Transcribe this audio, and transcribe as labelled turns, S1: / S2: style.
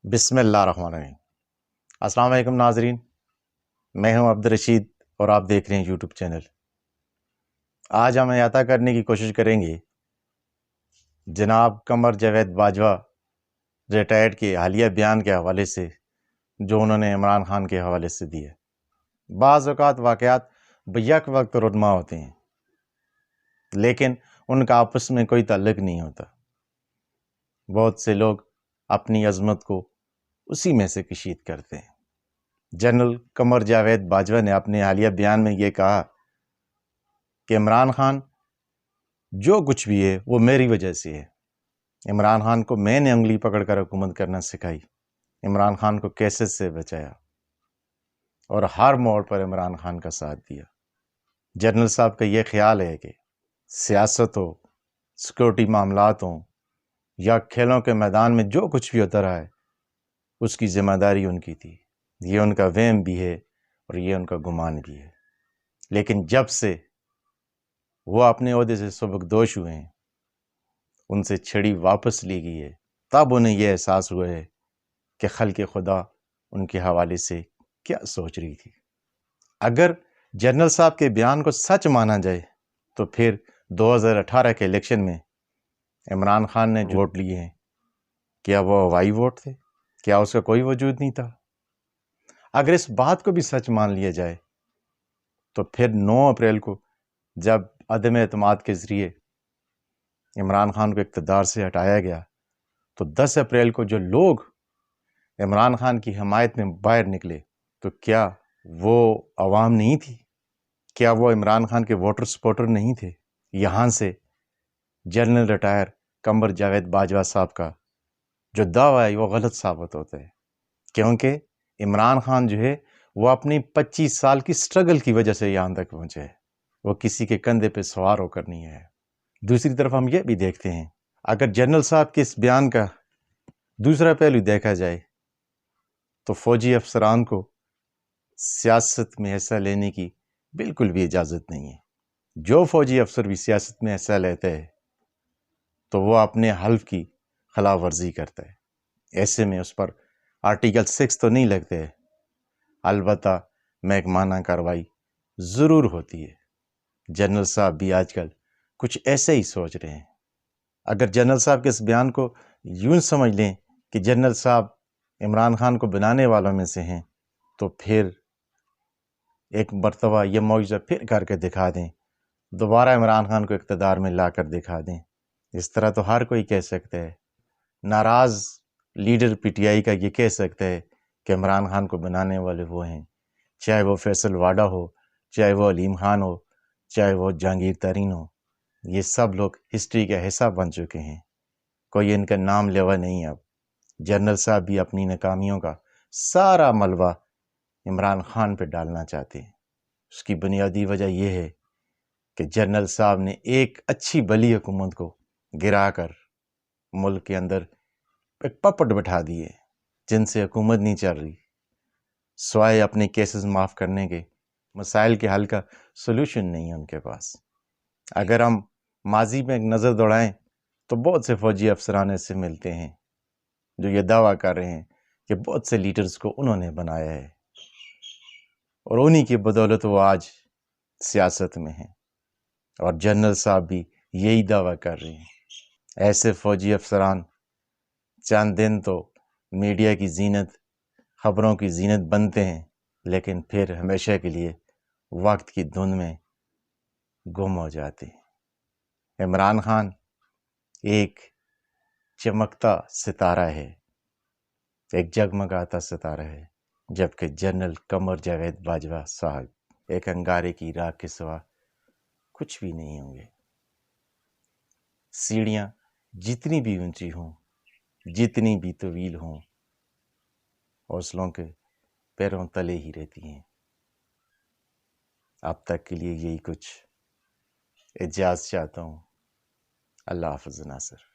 S1: بسم اللہ الرحمن الرحیم۔ السلام علیکم ناظرین، میں ہوں عبدالرشید اور آپ دیکھ رہے ہیں یوٹیوب چینل۔ آج ہم احاطہ کرنے کی کوشش کریں گے جناب قمر جاوید باجوہ ریٹائرڈ کے حالیہ بیان کے حوالے سے جو انہوں نے عمران خان کے حوالے سے دیا۔ بعض اوقات واقعات بیک وقت رونما ہوتے ہیں لیکن ان کا آپس میں کوئی تعلق نہیں ہوتا۔ بہت سے لوگ اپنی عظمت کو اسی میں سے کشید کرتے ہیں۔ جنرل قمر جاوید باجوہ نے اپنے حالیہ بیان میں یہ کہا کہ عمران خان جو کچھ بھی ہے وہ میری وجہ سے ہے۔ عمران خان کو میں نے انگلی پکڑ کر حکومت کرنا سکھائی، عمران خان کو کیسٹ سے بچایا اور ہر موڑ پر عمران خان کا ساتھ دیا۔ جنرل صاحب کا یہ خیال ہے کہ سیاست ہو، سیکورٹی معاملات ہوں یا کھیلوں کے میدان میں جو کچھ بھی ہوتا رہا ہے اس کی ذمہ داری ان کی تھی۔ یہ ان کا وہم بھی ہے اور یہ ان کا گمان بھی ہے، لیکن جب سے وہ اپنے عہدے سے سبکدوش ہوئے ہیں، ان سے چھڑی واپس لی گئی ہے، تب انہیں یہ احساس ہوا ہے کہ خلق خدا ان کے حوالے سے کیا سوچ رہی تھی۔ اگر جنرل صاحب کے بیان کو سچ مانا جائے تو پھر 2018 کے الیکشن میں عمران خان نے جو ووٹ لیے ہیں کیا وہ ہوائی ووٹ تھے؟ کیا اس کا کوئی وجود نہیں تھا؟ اگر اس بات کو بھی سچ مان لیا جائے تو پھر 9 اپریل کو جب عدم اعتماد کے ذریعے عمران خان کو اقتدار سے ہٹایا گیا تو 10 اپریل کو جو لوگ عمران خان کی حمایت میں باہر نکلے تو کیا وہ عوام نہیں تھی؟ کیا وہ عمران خان کے ووٹر سپورٹر نہیں تھے؟ یہاں سے جنرل ریٹائر قمر جاوید باجوہ صاحب کا جو دعویٰ ہے وہ غلط ثابت ہوتا ہے، کیونکہ عمران خان جو ہے وہ اپنی 25 سال کی سٹرگل کی وجہ سے یہاں تک پہنچے ہے، وہ کسی کے کندھے پہ سوار ہو کر نہیں ہے۔ دوسری طرف ہم یہ بھی دیکھتے ہیں، اگر جنرل صاحب کے اس بیان کا دوسرا پہلو دیکھا جائے تو فوجی افسران کو سیاست میں حصہ لینے کی بالکل بھی اجازت نہیں ہے۔ جو فوجی افسر بھی سیاست میں حصہ لیتے ہیں تو وہ اپنے حلف کی خلاف ورزی کرتا ہے، ایسے میں اس پر آرٹیکل 6 تو نہیں لگتے، البتہ محکمانہ کارروائی ضرور ہوتی ہے۔ جنرل صاحب بھی آج کل کچھ ایسے ہی سوچ رہے ہیں۔ اگر جنرل صاحب کے اس بیان کو یوں سمجھ لیں کہ جنرل صاحب عمران خان کو بنانے والوں میں سے ہیں تو پھر ایک مرتبہ یہ معجزہ پھر کر کے دکھا دیں، دوبارہ عمران خان کو اقتدار میں لا کر دکھا دیں۔ اس طرح تو ہر کوئی کہہ سکتا ہے، ناراض لیڈر پی ٹی آئی کا یہ کہہ سکتا ہے کہ عمران خان کو بنانے والے وہ ہیں، چاہے وہ فیصل واڈا ہو، چاہے وہ علیم خان ہو، چاہے وہ جہانگیر ترین ہو، یہ سب لوگ ہسٹری کا حصہ بن چکے ہیں، کوئی ان کا نام لیوا نہیں۔ اب جنرل صاحب بھی اپنی ناکامیوں کا سارا ملبہ عمران خان پہ ڈالنا چاہتے ہیں۔ اس کی بنیادی وجہ یہ ہے کہ جنرل صاحب نے ایک اچھی بلی حکومت کو گرا کر ملک کے اندر ایک پپٹ بٹھا دیے جن سے حکومت نہیں چل رہی، سوائے اپنے کیسز معاف کرنے کے مسائل کے حل کا سلوشن نہیں ہے ان کے پاس۔ اگر ہم ماضی میں ایک نظر دوڑائیں تو بہت سے فوجی افسران ایسے ملتے ہیں جو یہ دعویٰ کر رہے ہیں کہ بہت سے لیڈرز کو انہوں نے بنایا ہے اور انہی کی بدولت وہ آج سیاست میں ہیں، اور جنرل صاحب بھی یہی دعویٰ کر رہے ہیں۔ ایسے فوجی افسران چند دن تو میڈیا کی زینت، خبروں کی زینت بنتے ہیں، لیکن پھر ہمیشہ کے لیے وقت کی دھند میں گم ہو جاتے ہیں۔ عمران خان ایک چمکتا ستارہ ہے، ایک جگمگاتا ستارہ ہے، جبکہ جنرل قمر جاوید باجوہ صاحب ایک انگارے کی راکھ کے سوا کچھ بھی نہیں ہوں گے۔ سیڑھیاں جتنی بھی اونچی ہوں، جتنی بھی طویل ہوں، حوصلوں کے پیروں تلے ہی رہتی ہیں۔ اب تک کے لیے یہی کچھ اجازت چاہتا ہوں۔ اللہ حافظ ناصر۔